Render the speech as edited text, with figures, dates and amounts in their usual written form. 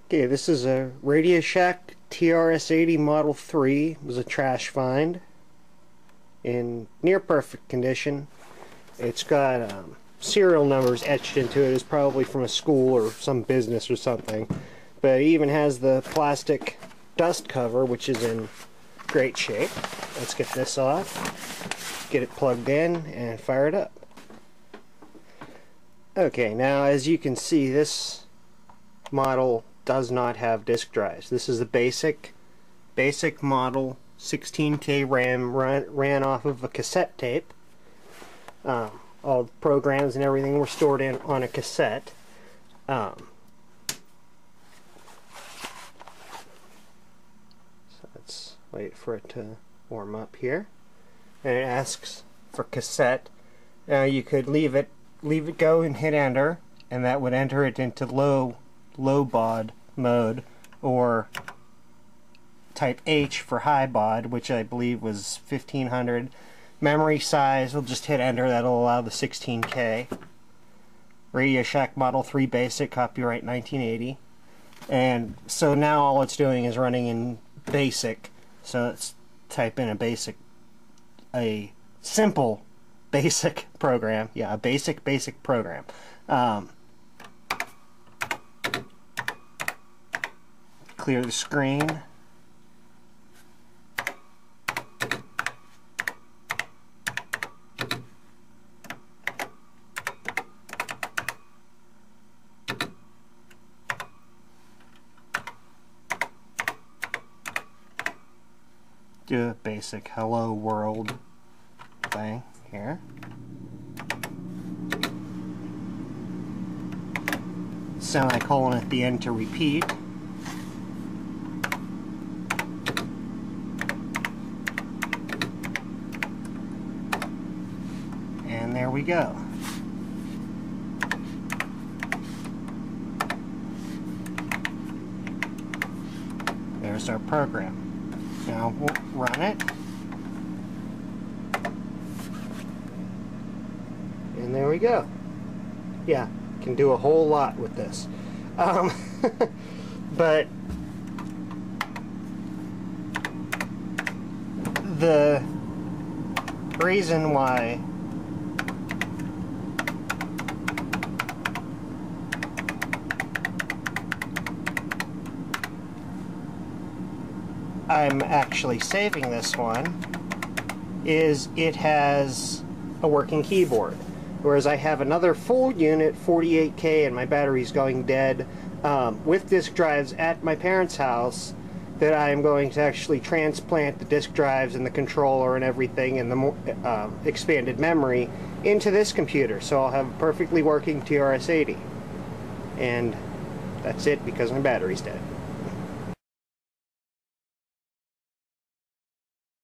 Okay, this is a Radio Shack TRS-80 Model 3. It was a trash find in near perfect condition. It's got serial numbers etched into it. It's probably from a school or some business or something. But it even has the plastic dust cover, which is in great shape. Let's get this off, get it plugged in, and fire it up. Okay, now as you can see, this model does not have disk drives. This is a basic model 16K RAM ran off of a cassette tape. All the programs and everything were stored on a cassette. So let's wait for it to warm up here. And it asks for cassette. Now you could leave it go and hit enter, and that would enter it into low baud mode, or type H for high baud, which I believe was 1500. Memory size, we'll just hit enter, that'll allow the 16K. Radio Shack Model 3 Basic, copyright 1980. And so now all it's doing is running in basic. So let's type in a simple basic program. Yeah, a basic program. Clear the screen. Do a basic hello world thing here. Semicolon at the end to repeat. And there we go. There's our program. Now we'll run it. And there we go. Yeah, can do a whole lot with this. But the reason why I'm actually saving this one is it has a working keyboard, whereas I have another full unit 48K and my battery's going dead with disk drives at my parents' house that I'm going to actually transplant the disk drives and the controller and everything and the expanded memory into this computer, so I'll have a perfectly working TRS-80. And that's it, because my battery's dead.